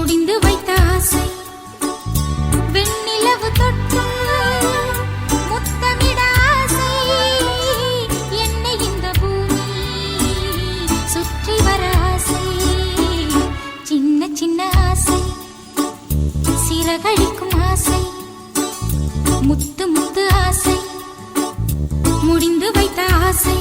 முடிந்து வைத்த ஆசை வெண்ணிலவு தொட்டு முத்தமிட ஆசை என்னை இந்த பூமி சுற்றி வர ஆசை சின்ன சின்ன ஆசை சிறகடிக்கும் ஆசை முத்து முத்து ஆசை முடிந்து வைத்த ஆசை